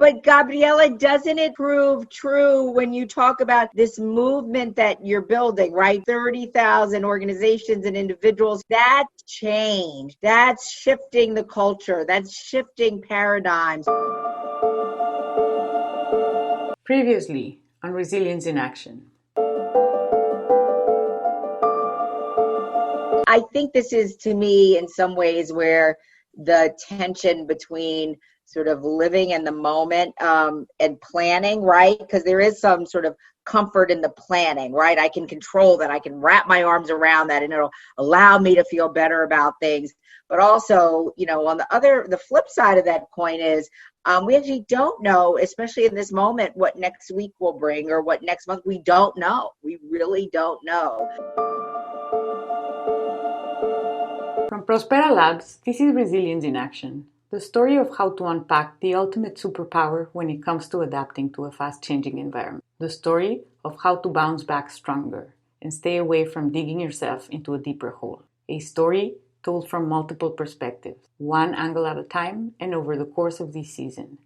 But Gabriela, doesn't it prove true when you talk about this movement that you're building, right? 30,000 organizations and individuals. That's change. That's shifting the culture. That's shifting paradigms. Previously on Resilience in Action. I think this is, to me, in some ways, where the tension between sort of living in the moment and planning, right? Because there is some sort of comfort in the planning, right? I can control that. I can wrap my arms around that, and it'll allow me to feel better about things. But also, on the flip side of that coin is we actually don't know, especially in this moment, what next week will bring or what next month. We don't know. We really don't know. From Prospera Labs, this is Resilience in Action, the story of how to unpack the ultimate superpower when it comes to adapting to a fast-changing environment. The story of how to bounce back stronger and stay away from digging yourself into a deeper hole. A story told from multiple perspectives, one angle at a time and over the course of this season.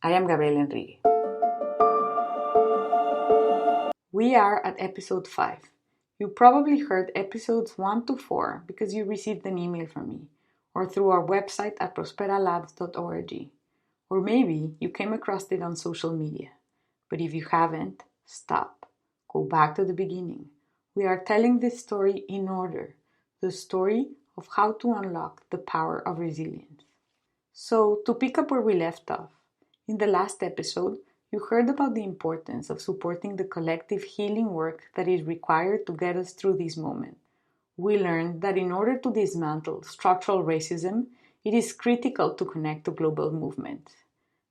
I am Gabriela Enrique. We are at episode 5. You probably heard episodes 1 to 4 because you received an email from me, or through our website at prosperalabs.org. Or maybe you came across it on social media. But if you haven't, stop. Go back to the beginning. We are telling this story in order, the story of how to unlock the power of resilience. So, to pick up where we left off, in the last episode, you heard about the importance of supporting the collective healing work that is required to get us through this moment. We learned that in order to dismantle structural racism, it is critical to connect to global movements.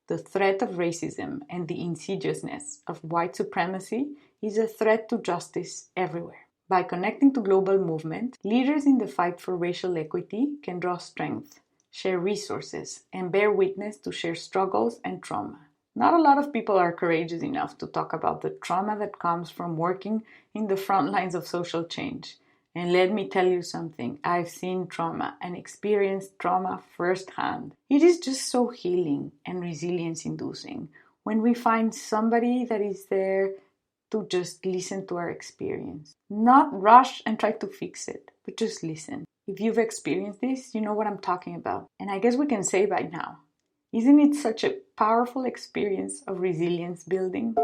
The threat of racism and the insidiousness of white supremacy is a threat to justice everywhere. By connecting to global movements, leaders in the fight for racial equity can draw strength, share resources, and bear witness to shared struggles and trauma. Not a lot of people are courageous enough to talk about the trauma that comes from working in the front lines of social change. And let me tell you something, I've seen trauma and experienced trauma firsthand. It is just so healing and resilience-inducing when we find somebody that is there to just listen to our experience. Not rush and try to fix it, but just listen. If you've experienced this, you know what I'm talking about. And I guess we can say by now, isn't it such a powerful experience of resilience building?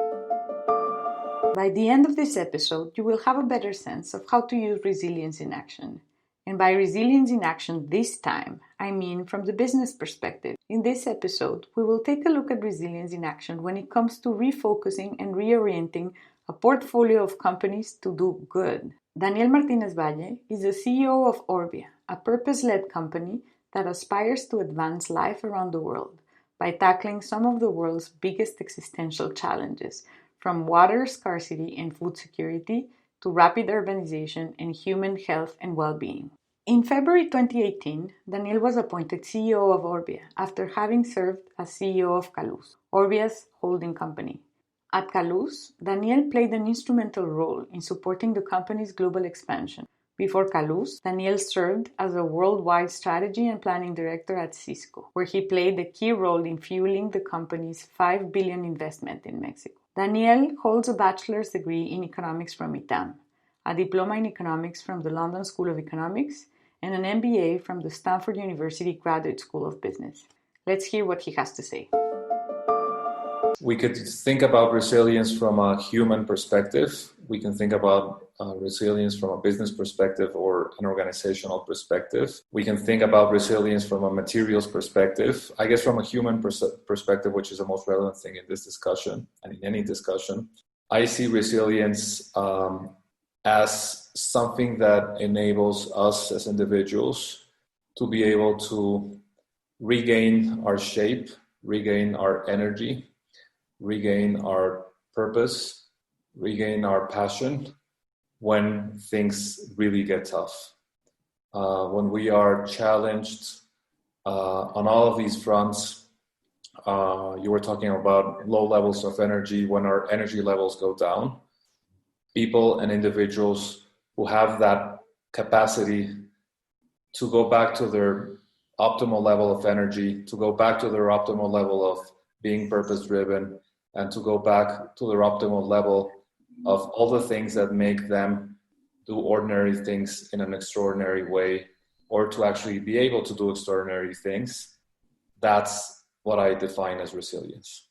By the end of this episode, you will have a better sense of how to use resilience in action. And by resilience in action this time, I mean from the business perspective. In this episode, we will take a look at resilience in action when it comes to refocusing and reorienting a portfolio of companies to do good. Daniel Martinez Valle is the CEO of Orbia, a purpose-led company that aspires to advance life around the world by tackling some of the world's biggest existential challenges, from water scarcity and food security to rapid urbanization and human health and well-being. In February 2018, Daniel was appointed CEO of Orbia after having served as CEO of Caluz, Orbia's holding company. At Caluz, Daniel played an instrumental role in supporting the company's global expansion. Before Caluz, Daniel served as a worldwide strategy and planning director at Cisco, where he played a key role in fueling the company's $5 billion investment in Mexico. Daniel holds a bachelor's degree in economics from ITAM, a diploma in economics from the London School of Economics, and an MBA from the Stanford University Graduate School of Business. Let's hear what he has to say. We could think about resilience from a human perspective. We can think about resilience from a business perspective or an organizational perspective. We can think about resilience from a materials perspective. I guess from a human perspective, which is the most relevant thing in this discussion and in any discussion, I see resilience as something that enables us as individuals to be able to regain our shape, regain our energy, regain our purpose, regain our passion when things really get tough. When we are challenged on all of these fronts, you were talking about low levels of energy, when our energy levels go down, people and individuals who have that capacity to go back to their optimal level of energy, to go back to their optimal level of being purpose-driven, and to go back to their optimal level of all the things that make them do ordinary things in an extraordinary way, or to actually be able to do extraordinary things. That's what I define as resilience.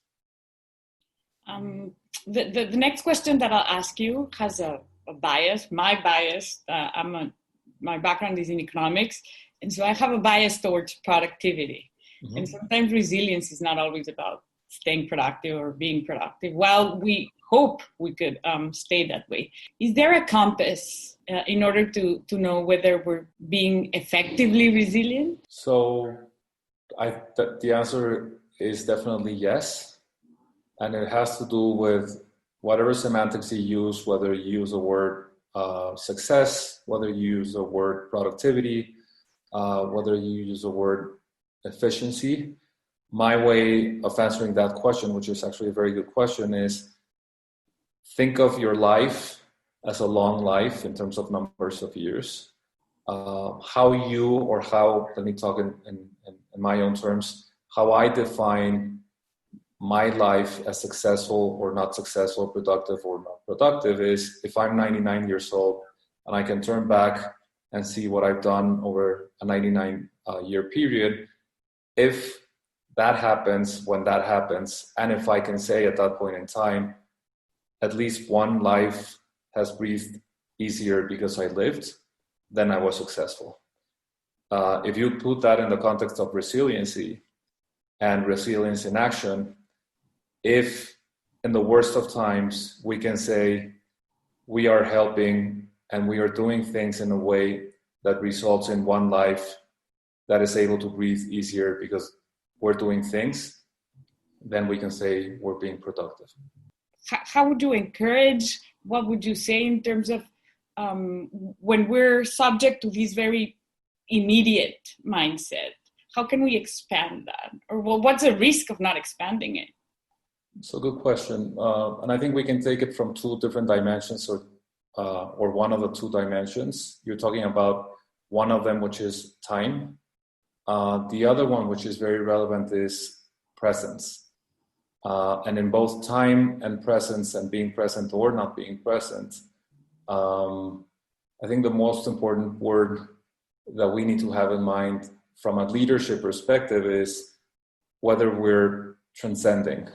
The next question that I'll ask you has a bias. My bias, my background is in economics, and so I have a bias towards productivity. Mm-hmm. And sometimes resilience is not always about staying productive or being productive. While we hope we could stay that way, is there a compass in order to know whether we're being effectively resilient? So the answer is definitely yes. And it has to do with whatever semantics you use, whether you use the word success, whether you use the word productivity, whether you use the word efficiency. My way of answering that question, which is actually a very good question, is think of your life as a long life in terms of numbers of years. Let me talk in my own terms, how I define my life as successful or not successful, productive or not productive, is if I'm 99 years old and I can turn back and see what I've done over a 99-year period, if that happens, when that happens, and if I can say at that point in time, at least one life has breathed easier because I lived, then I was successful. If you put that in the context of resiliency and resilience in action, if in the worst of times we can say we are helping and we are doing things in a way that results in one life that is able to breathe easier because we're doing things, then we can say we're being productive. How would you encourage, what would you say in terms of when we're subject to this very immediate mindset, how can we expand that? Or what's the risk of not expanding it? So good question. And I think we can take it from two different dimensions or one of the two dimensions. You're talking about one of them, which is time. The other one, which is very relevant, is presence. And in both time and presence and being present or not being present, I think the most important word that we need to have in mind from a leadership perspective is whether we're transcending,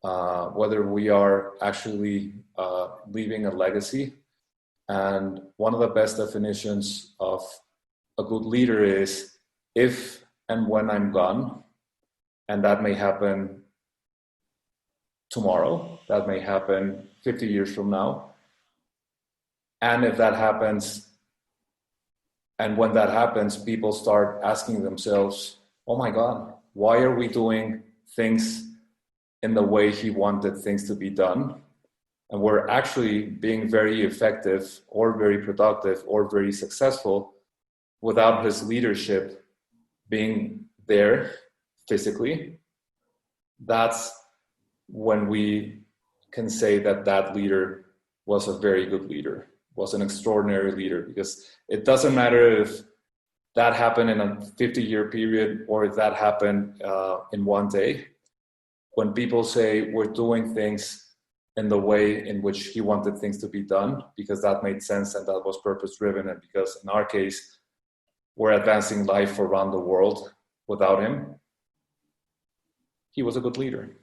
whether we are actually leaving a legacy. And one of the best definitions of a good leader is if and when I'm gone, and that may happen tomorrow, that may happen 50 years from now. And if that happens, and when that happens, people start asking themselves, oh my God, why are we doing things in the way he wanted things to be done? And we're actually being very effective or very productive or very successful without his leadership being there physically. That's when we can say that that leader was a very good leader, was an extraordinary leader, because it doesn't matter if that happened in a 50-year period or if that happened in one day. When people say we're doing things in the way in which he wanted things to be done, because that made sense and that was purpose-driven, and because in our case, we're advancing life around the world without him, he was a good leader.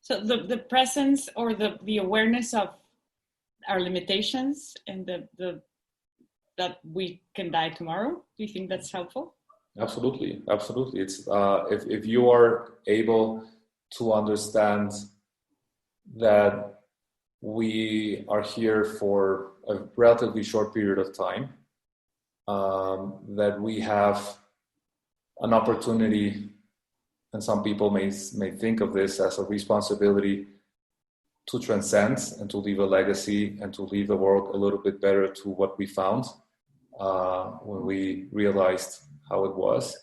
So the presence or the awareness of our limitations and that we can die tomorrow, do you think that's helpful? Absolutely. It's if you are able to understand that we are here for a relatively short period of time, that we have an opportunity, and some people may think of this as a responsibility to transcend and to leave a legacy and to leave the world a little bit better to what we found when we realized how it was.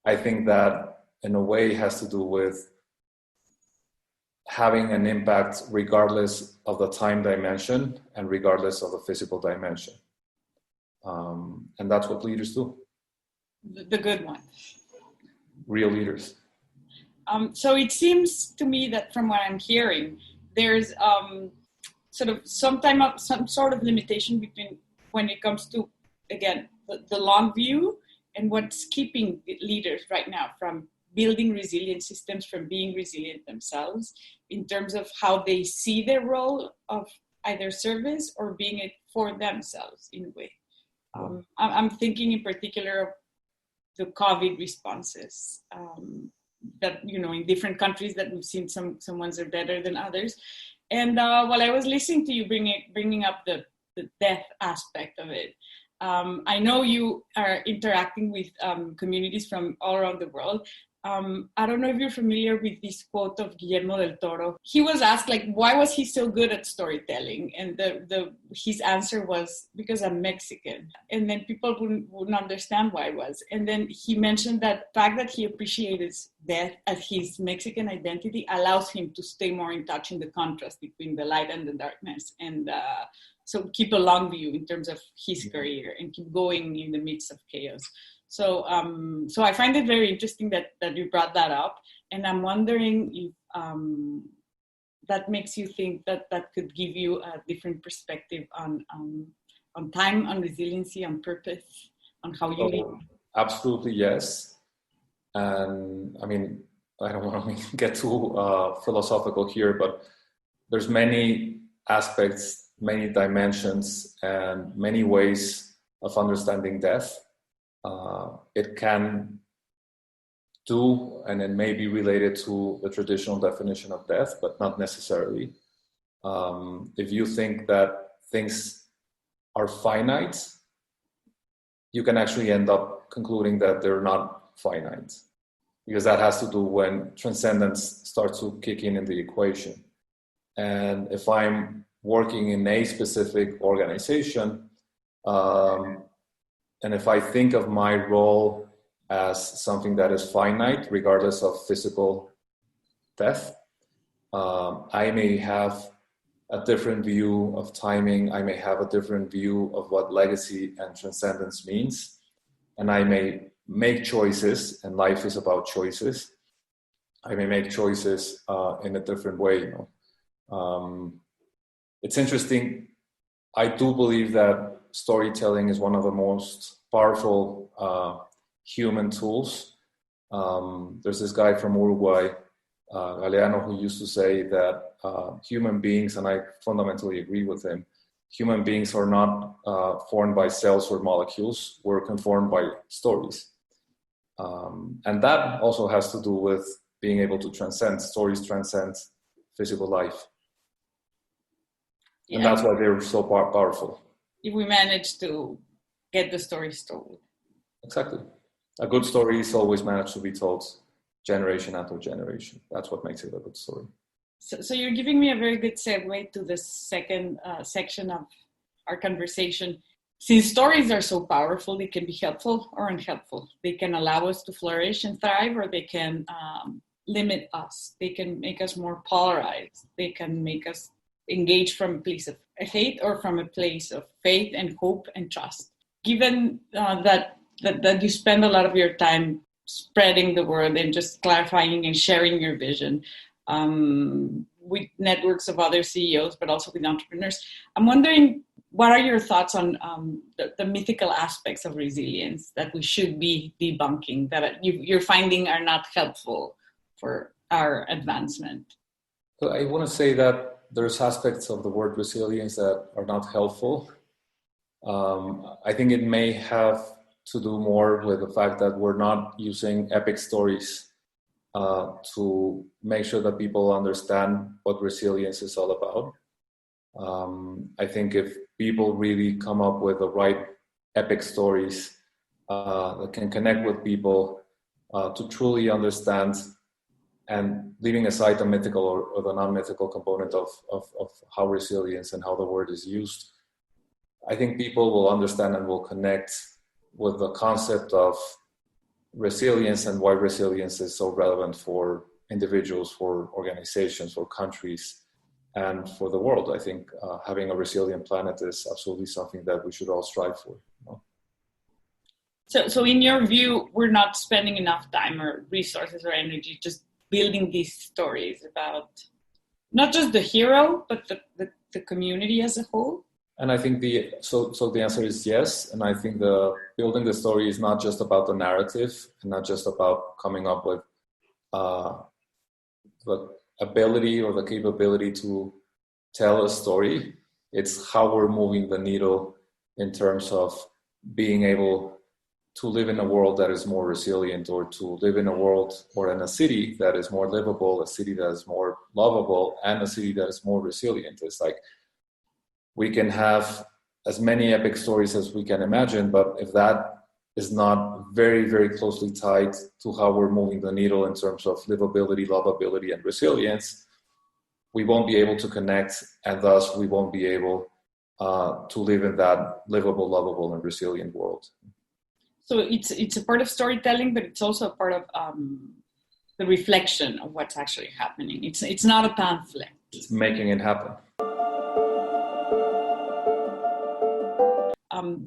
I think that in a way has to do with having an impact regardless of the time dimension and regardless of the physical dimension. And that's what leaders do. The good ones. Real leaders. So it seems to me that from what I'm hearing, there's sort of some sort of limitation between when it comes to, again, the long view and what's keeping leaders right now from building resilient systems, from being resilient themselves in terms of how they see their role of either service or being it for themselves in a way. I'm thinking in particular of the COVID responses that, in different countries that we've seen some ones are better than others. And while I was listening to you bringing up the death aspect of it, I know you are interacting with communities from all around the world. I don't know if you're familiar with this quote of Guillermo del Toro. He was asked, why was he so good at storytelling? And his answer was, because I'm Mexican. And then people wouldn't understand why it was. And then he mentioned that the fact that he appreciated death as his Mexican identity allows him to stay more in touch in the contrast between the light and the darkness. And so keep a long view in terms of his career and keep going in the midst of chaos. So I find it very interesting that you brought that up, and I'm wondering if that makes you think that could give you a different perspective on time, on resiliency, on purpose, on how you live. Absolutely, yes. And I mean, I don't want to get too philosophical here, but there's many aspects, many dimensions, and many ways of understanding death. It can do, and it may be related to the traditional definition of death, but not necessarily. If you think that things are finite, you can actually end up concluding that they're not finite, because that has to do when transcendence starts to kick in the equation. And if I'm working in a specific organization, and if I think of my role as something that is finite, regardless of physical death, I may have a different view of timing. I may have a different view of what legacy and transcendence means. And I may make choices, and life is about choices. I may make choices in a different way. It's interesting. I do believe that storytelling is one of the most powerful human tools. There's this guy from Uruguay, Galeano, who used to say that human beings, and I fundamentally agree with him, human beings are not formed by cells or molecules. We're conformed by stories. And that also has to do with being able to transcend. Stories transcend physical life. Yeah. And that's why they're so powerful. If we manage to get the stories told. Exactly. A good story is always managed to be told generation after generation. That's what makes it a good story. So you're giving me a very good segue to the second section of our conversation. Since stories are so powerful, they can be helpful or unhelpful. They can allow us to flourish and thrive, or they can limit us. They can make us more polarized. They can make us engage from a place of hate or from a place of faith and hope and trust. Given that you spend a lot of your time spreading the word and just clarifying and sharing your vision with networks of other CEOs, but also with entrepreneurs, I'm wondering, what are your thoughts on the mythical aspects of resilience that we should be debunking, that you're finding are not helpful for our advancement? So I want to say that there's aspects of the word resilience that are not helpful. I think it may have to do more with the fact that we're not using epic stories to make sure that people understand what resilience is all about. I think if people really come up with the right epic stories that can connect with people to truly understand, and leaving aside the mythical or the non-mythical component of how resilience and how the word is used, I think people will understand and will connect with the concept of resilience and why resilience is so relevant for individuals, for organizations, for countries, and for the world. I think having a resilient planet is absolutely something that we should all strive for. So in your view, we're not spending enough time or resources or energy just building these stories about not just the hero, but the community as a whole? And I think the answer is yes. And I think the building the story is not just about the narrative and not just about coming up with the ability or the capability to tell a story. It's how we're moving the needle in terms of being able to live in a world that is more resilient, or to live in a world or in a city that is more livable, a city that is more lovable, and a city that is more resilient. It's like we can have as many epic stories as we can imagine, but if that is not very, very closely tied to how we're moving the needle in terms of livability, lovability, and resilience, we won't be able to connect, and thus we won't be able to live in that livable, lovable, and resilient world. So it's a part of storytelling, but it's also a part of the reflection of what's actually happening. It's not a pamphlet. It's making it happen.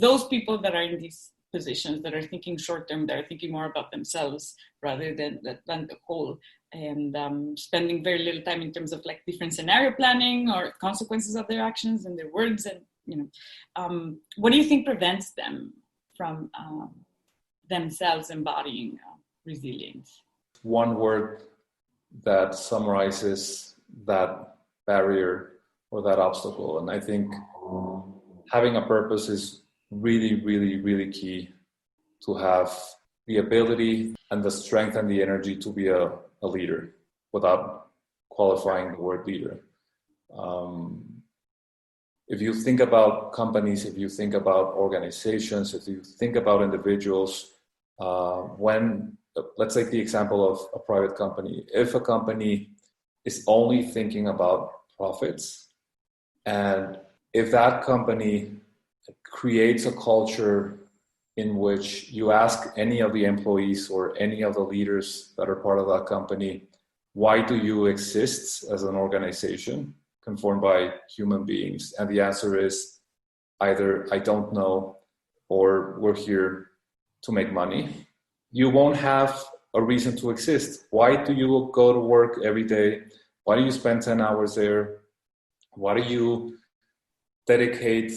Those people that are in these positions, that are thinking short term, that are thinking more about themselves rather than the whole, and spending very little time in terms of like different scenario planning or consequences of their actions and their words, and what do you think prevents them from themselves embodying resilience? One word that summarizes that barrier or that obstacle, and I think having a purpose is really, really, really key to have the ability and the strength and the energy to be a leader without qualifying the word leader. If you think about companies, if you think about organizations, if you think about individuals, let's take the example of a private company. If a company is only thinking about profits, and if that company creates a culture in which you ask any of the employees or any of the leaders that are part of that company, why do you exist as an organization conformed by human beings? And the answer is either I don't know, or we're here to make money. You won't have a reason to exist. Why do you go to work every day? Why do you spend 10 hours there? Why do you dedicate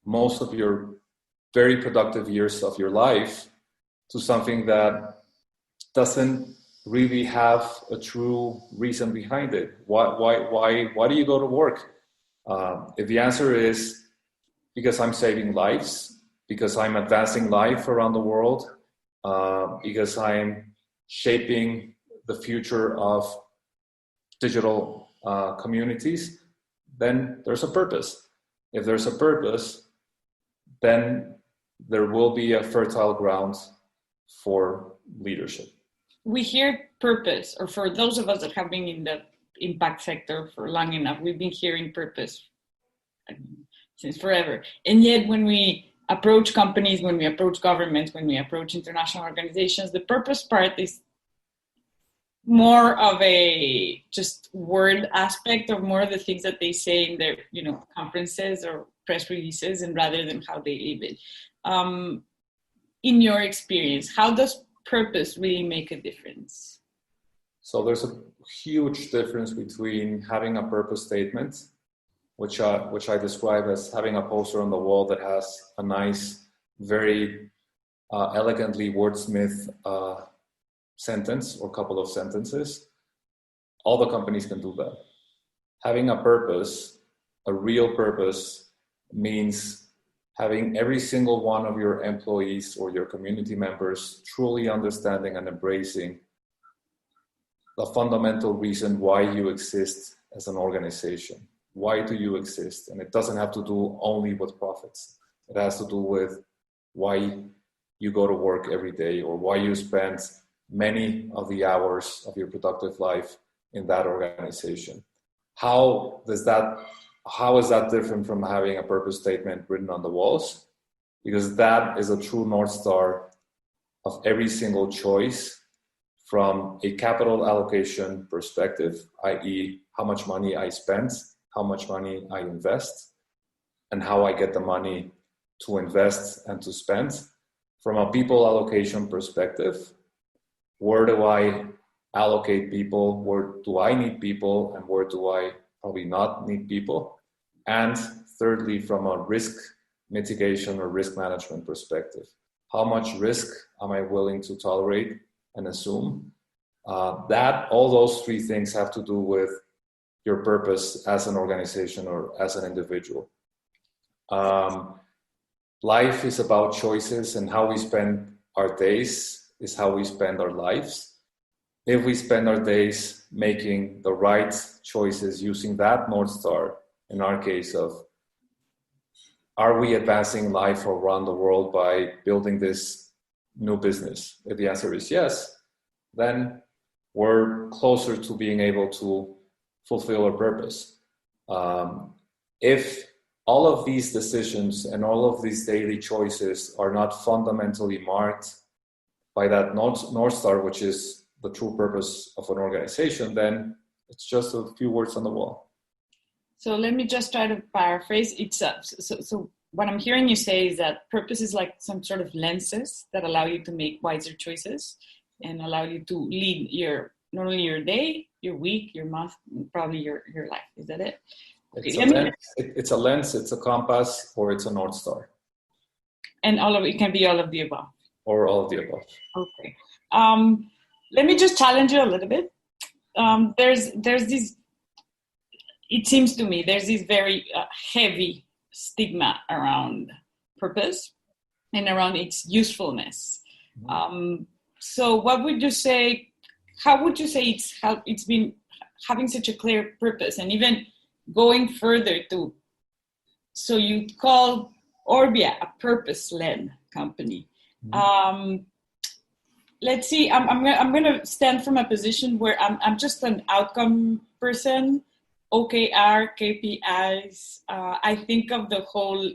most of your very productive years of your life to something that doesn't really have a true reason behind it? Why do you go to work? If the answer is because I'm saving lives, because I'm advancing life around the world, because I'm shaping the future of digital communities, then there's a purpose. If there's a purpose, then there will be a fertile ground for leadership. We hear purpose, or for those of us that have been in the impact sector for long enough, we've been hearing purpose since forever. And yet when we approach companies, when we approach governments, when we approach international organizations, the purpose part is more of a just word aspect, or more of the things that they say in their conferences or press releases, and rather than how they live it. In your experience, how does purpose really make a difference? So there's a huge difference between having a purpose statement, which I describe as having a poster on the wall that has a nice, very elegantly wordsmith sentence or couple of sentences. All the companies can do that. Having a purpose, a real purpose, means having every single one of your employees or your community members truly understanding and embracing the fundamental reason why you exist as an organization. Why do you exist? And it doesn't have to do only with profits. It has to do with why you go to work every day, or why you spend many of the hours of your productive life in that organization. How is that different from having a purpose statement written on the walls? Because that is a true North Star of every single choice from a capital allocation perspective, i.e. how much money I spend, how much money I invest, and how I get the money to invest and to spend. From a people allocation perspective, where do I allocate people, where do I need people, and where do I probably not need people. And thirdly, from a risk mitigation or risk management perspective, how much risk am I willing to tolerate and assume? All those three things have to do with your purpose as an organization or as an individual. Life is about choices, and how we spend our days is how we spend our lives. If we spend our days making the right choices using that North Star, in our case of, are we advancing life around the world by building this new business? If the answer is yes, then we're closer to being able to fulfill our purpose. If all of these decisions and all of these daily choices are not fundamentally marked by that North Star, which is the true purpose of an organization, then it's just a few words on the wall. So let me just try to paraphrase. So what I'm hearing you say is that purpose is like some sort of lenses that allow you to make wiser choices and allow you to lead not only your day, your week, your month, probably your life. Is that it? Okay, it's a lens, it's a compass, or it's a North Star. And it can be all of the above. Or all of the above. Okay. Let me just challenge you a little bit. There's this, it seems to me, there's this very heavy stigma around purpose and around its usefulness. Mm-hmm. So what would you say, how would you say it's been having such a clear purpose, and even going further so you call Orbia a purpose-led company. Mm-hmm. Let's see, I'm going to stand from a position where I'm just an outcome person, OKR, KPIs. I think of the whole,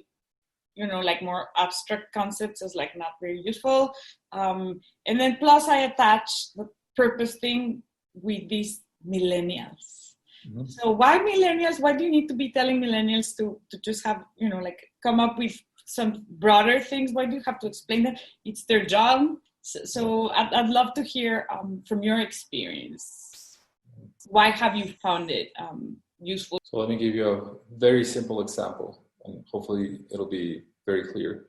like more abstract concepts as like not very useful. And then plus I attach the purpose thing with these millennials. Mm-hmm. So why millennials? Why do you need to be telling millennials to just have, come up with some broader things? Why do you have to explain that? It's their job. So I'd love to hear from your experience. Why have you found it useful? So let me give you a very simple example, and hopefully it'll be very clear.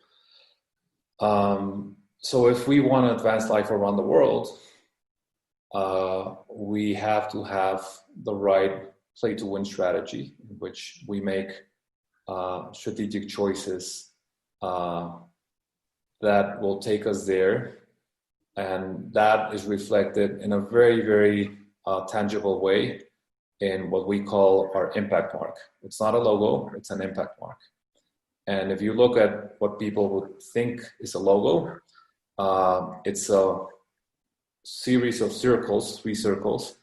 So if we want to advance life around the world, we have to have the right play to win strategy, in which we make strategic choices that will take us there. And that is reflected in a very, very tangible way in what we call our impact mark. It's not a logo, it's an impact mark. And if you look at what people would think is a logo, it's a series of circles, 3 circles,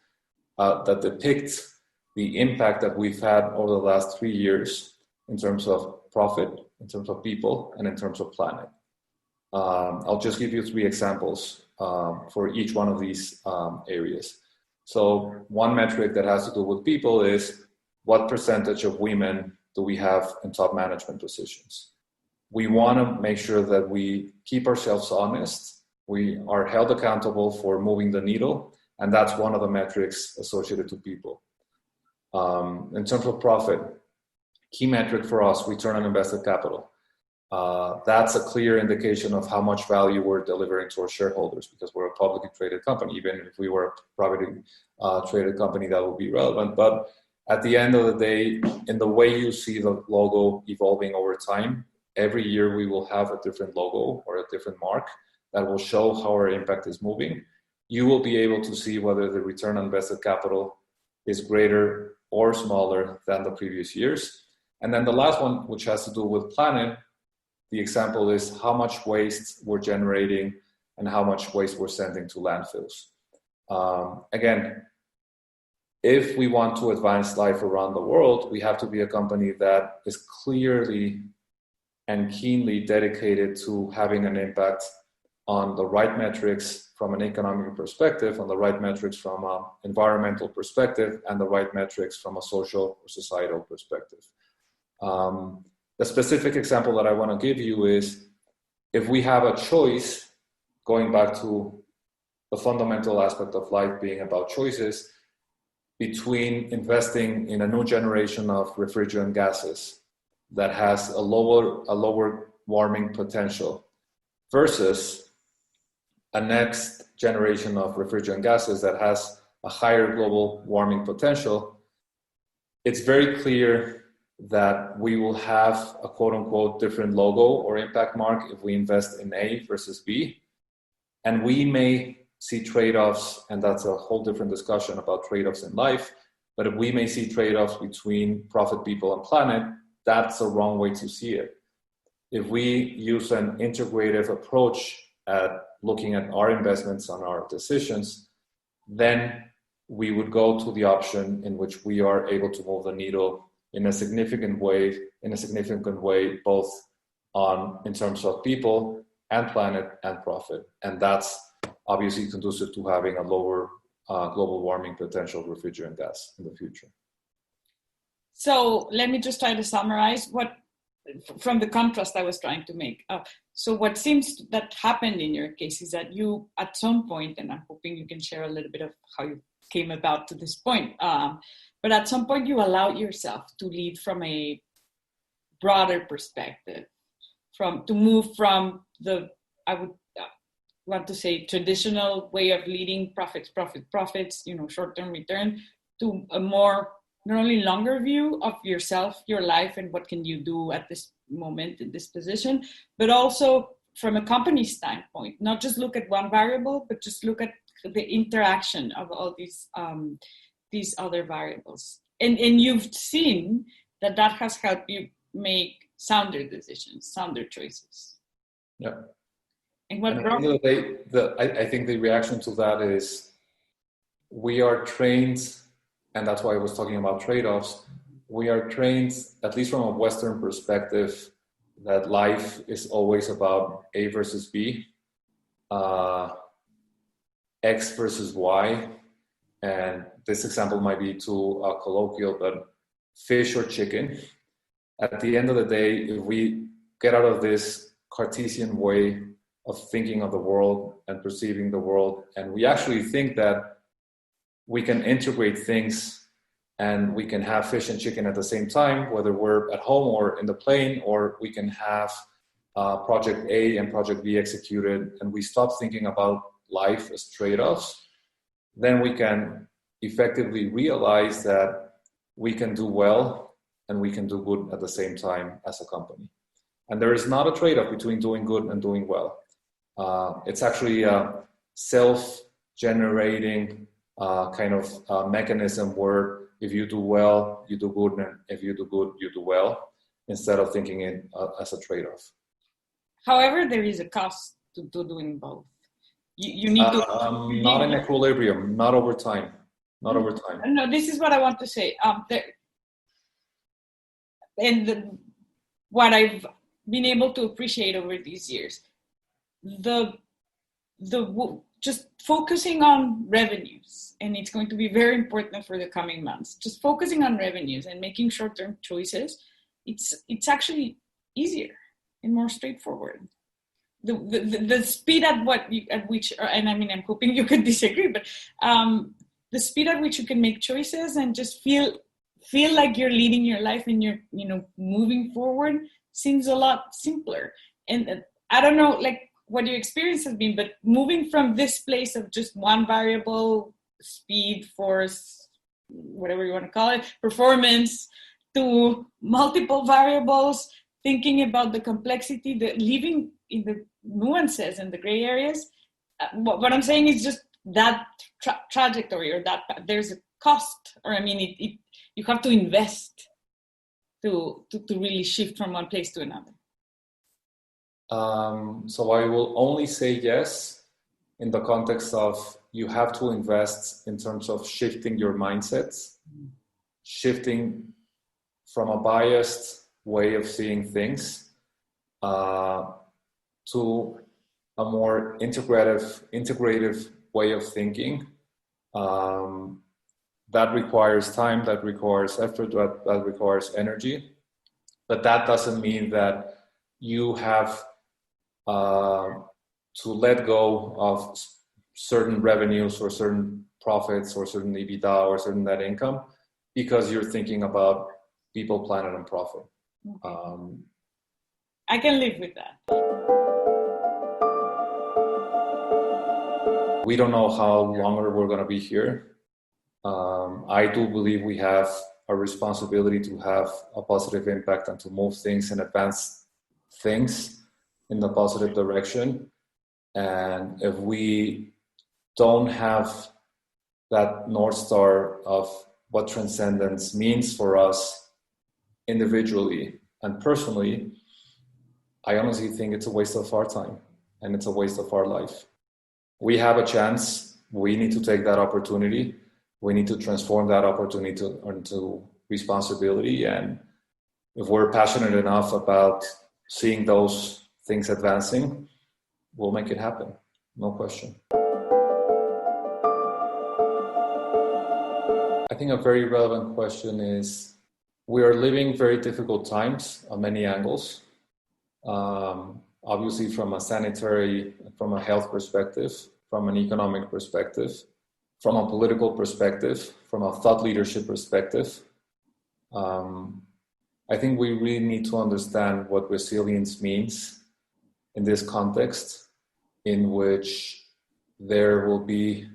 that depict the impact that we've had over the last 3 years in terms of profit, in terms of people, and in terms of planet. I'll just give you 3 examples for each one of these areas. So one metric that has to do with people is what percentage of women do we have in top management positions? We want to make sure that we keep ourselves honest. We are held accountable for moving the needle, and that's one of the metrics associated to people. In terms of profit, key metric for us, return on invested capital. That's a clear indication of how much value we're delivering to our shareholders, because we're a publicly traded company. Even if we were a privately traded company, that would be relevant. But at the end of the day, in the way you see the logo evolving over time, every year we will have a different logo or a different mark that will show how our impact is moving. You will be able to see whether the return on invested capital is greater or smaller than the previous years. And then the last one, which has to do with planet, the example is how much waste we're generating and how much waste we're sending to landfills. Again, if we want to advance life around the world, we have to be a company that is clearly and keenly dedicated to having an impact on the right metrics from an economic perspective, on the right metrics from an environmental perspective, and the right metrics from a social or societal perspective. The specific example that I want to give you is, if we have a choice, going back to the fundamental aspect of life being about choices between investing in a new generation of refrigerant gases that has a lower warming potential versus a next generation of refrigerant gases that has a higher global warming potential, it's very clear that we will have a quote unquote different logo or impact mark if we invest in A versus B. And we may see trade-offs, and that's a whole different discussion about trade-offs in life, but if we may see trade-offs between profit, people, and planet, that's the wrong way to see it. If we use an integrative approach at looking at our investments and our decisions, then we would go to the option in which we are able to move the needle in a significant way, both in terms of people and planet and profit. And that's obviously conducive to having a lower global warming potential refrigerant gas in the future. So let me just try to summarize from the contrast I was trying to make. So what seems that happened in your case is that you, at some point, and I'm hoping you can share a little bit of how you came about to this point, but at some point you allowed yourself to lead from a broader perspective, to move from the, I would want to say, traditional way of leading profits, short-term return, to a more, not only longer view of yourself, your life, and what can you do at this moment in this position, but also from a company standpoint, not just look at one variable, but just look at the interaction of all these other variables. And you've seen that has helped you make sounder decisions, sounder choices. Yeah. And what at the end of the day, I think the reaction to that is we are trained, and that's why I was talking about trade-offs. We are trained, at least from a Western perspective, that life is always about A versus B, X versus Y. And this example might be too colloquial, but fish or chicken. At the end of the day, if we get out of this Cartesian way of thinking of the world and perceiving the world, and we actually think that we can integrate things and we can have fish and chicken at the same time, whether we're at home or in the plane, or we can have project A and project B executed, and we stop thinking about life as trade-offs, then we can effectively realize that we can do well and we can do good at the same time as a company. And there is not a trade-off between doing good and doing well. It's actually a self-generating kind of mechanism where if you do well, you do good, and if you do good, you do well, instead of thinking it as a trade-off. However, there is a cost to doing both. You need to... not in equilibrium, not over time. Not over time. No, this is what I want to say. What I've been able to appreciate over these years, just focusing on revenues, and it's going to be very important for the coming months. Just focusing on revenues and making short-term choices, it's actually easier and more straightforward. The speed at which, and I mean, I'm hoping you could disagree, but the speed at which you can make choices and just feel like you're leading your life and you're moving forward seems a lot simpler. And I don't know, like, what your experience has been, but moving from this place of just one variable, speed, force, whatever you want to call it, performance, to multiple variables, thinking about the complexity, living in the nuances and the gray areas. What I'm saying is just that trajectory, or that there's a cost, or I mean, you have to invest to really shift from one place to another. So I will only say yes in the context of you have to invest in terms of shifting your mindsets, shifting from a biased way of seeing things to a more integrative way of thinking. That requires time, that requires effort, that requires energy. But that doesn't mean that you have to let go of certain revenues or certain profits or certain EBITDA or certain net income, because you're thinking about people, planet, and profit. Okay. I can live with that. We don't know how longer we're going to be here. I do believe we have a responsibility to have a positive impact and to move things and advance things in the positive direction. And if we don't have that North Star of what transcendence means for us individually and personally, I honestly think it's a waste of our time and it's a waste of our life. We have a chance. We need to take that opportunity. We need to transform that opportunity into responsibility. And if we're passionate enough about seeing those things advancing, we'll make it happen. No question. I think a very relevant question is, we are living very difficult times on many angles. Obviously from a sanitary, from a health perspective, from an economic perspective, from a political perspective, from a thought leadership perspective. I think we really need to understand what resilience means in this context, in which there will be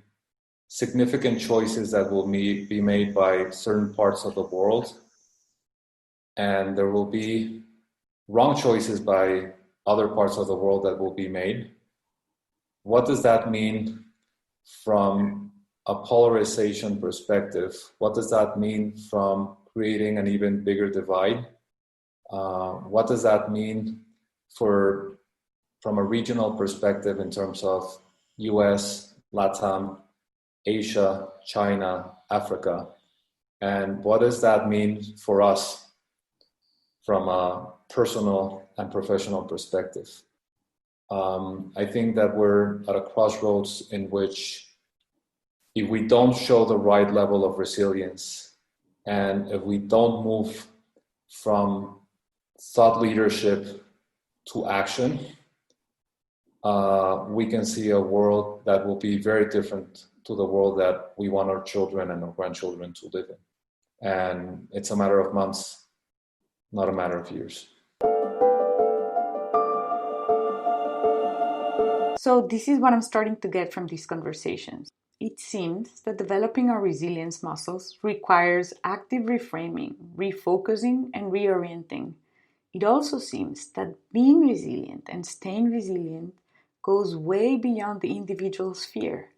significant choices that will be made by certain parts of the world, and there will be wrong choices by other parts of the world that will be made. What does that mean from a polarization perspective? What does that mean from creating an even bigger divide? What does that mean from a regional perspective in terms of US, LATAM, Asia, China, Africa? And what does that mean for us from a personal and professional perspective? I think that we're at a crossroads in which, if we don't show the right level of resilience, and if we don't move from thought leadership to action, we can see a world that will be very different to the world that we want our children and our grandchildren to live in. And it's a matter of months, not a matter of years. So this is what I'm starting to get from these conversations. It seems that developing our resilience muscles requires active reframing, refocusing, and reorienting. It also seems that being resilient and staying resilient goes way beyond the individual sphere.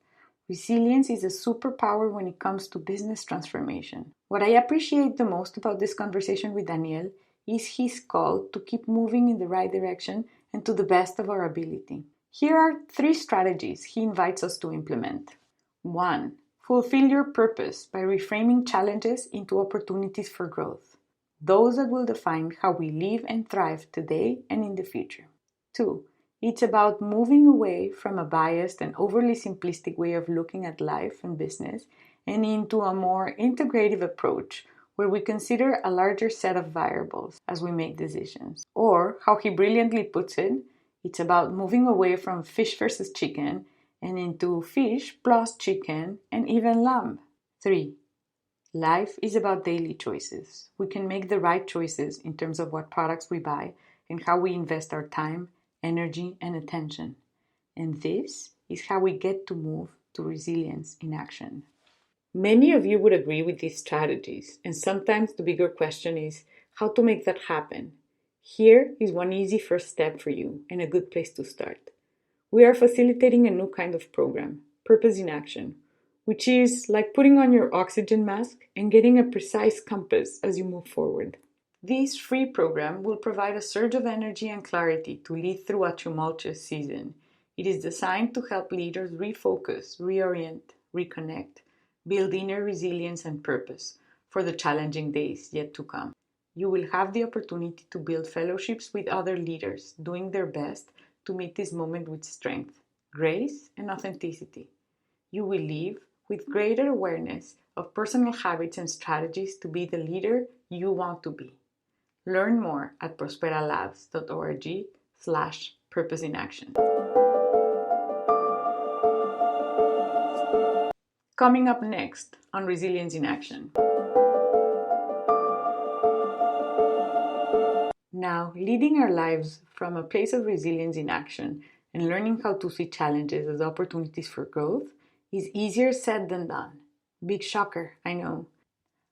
Resilience is a superpower when it comes to business transformation. What I appreciate the most about this conversation with Daniel is his call to keep moving in the right direction and to the best of our ability. Here are 3 strategies he invites us to implement. 1. Fulfill your purpose by reframing challenges into opportunities for growth, those that will define how we live and thrive today and in the future. 2. It's about moving away from a biased and overly simplistic way of looking at life and business and into a more integrative approach where we consider a larger set of variables as we make decisions. Or, how he brilliantly puts it, it's about moving away from fish versus chicken and into fish plus chicken and even lamb. 3. Life is about daily choices. We can make the right choices in terms of what products we buy and how we invest our time, energy, and attention. And this is how we get to move to resilience in action. Many of you would agree with these strategies, and sometimes the bigger question is how to make that happen. Here is one easy first step for you and a good place to start. We are facilitating a new kind of program, Purpose in Action, which is like putting on your oxygen mask and getting a precise compass as you move forward. This free program will provide a surge of energy and clarity to lead through a tumultuous season. It is designed to help leaders refocus, reorient, reconnect, build inner resilience and purpose for the challenging days yet to come. You will have the opportunity to build fellowships with other leaders doing their best to meet this moment with strength, grace, and authenticity. You will leave with greater awareness of personal habits and strategies to be the leader you want to be. Learn more at prosperalabs.org/purpose in action. Coming up next on Resilience in Action. Now, leading our lives from a place of resilience in action and learning how to see challenges as opportunities for growth is easier said than done. Big shocker, I know.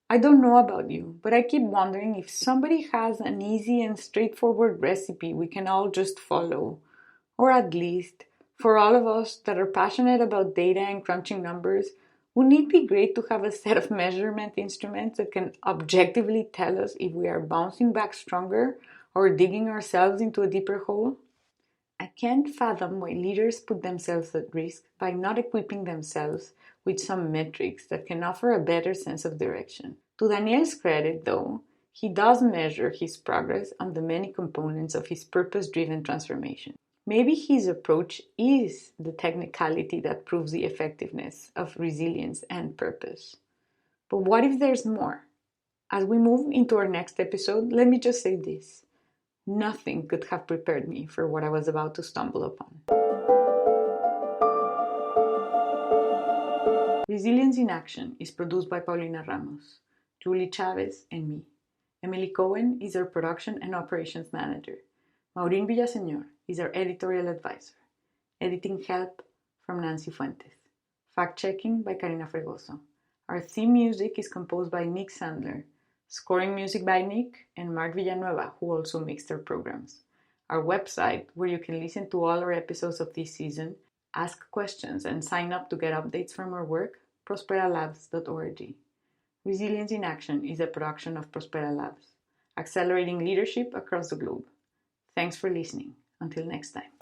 I don't know about you, but I keep wondering if somebody has an easy and straightforward recipe we can all just follow. Or at least, for all of us that are passionate about data and crunching numbers, wouldn't it be great to have a set of measurement instruments that can objectively tell us if we are bouncing back stronger or digging ourselves into a deeper hole? I can't fathom why leaders put themselves at risk by not equipping themselves with some metrics that can offer a better sense of direction. To Daniel's credit, though, he does measure his progress on the many components of his purpose-driven transformation. Maybe his approach is the technicality that proves the effectiveness of resilience and purpose. But what if there's more? As we move into our next episode, let me just say this. Nothing could have prepared me for what I was about to stumble upon. Resilience in Action is produced by Paulina Ramos, Julie Chavez, and me. Emily Cohen is our production and operations manager. Maureen Villaseñor is our editorial advisor. Editing help from Nancy Fuentes. Fact-checking by Karina Fregoso. Our theme music is composed by Nick Sandler. Scoring music by Nick and Mark Villanueva, who also mixed our programs. Our website, where you can listen to all our episodes of this season, ask questions, and sign up to get updates from our work, prosperalabs.org. Resilience in Action is a production of Prospera Labs, accelerating leadership across the globe. Thanks for listening. Until next time.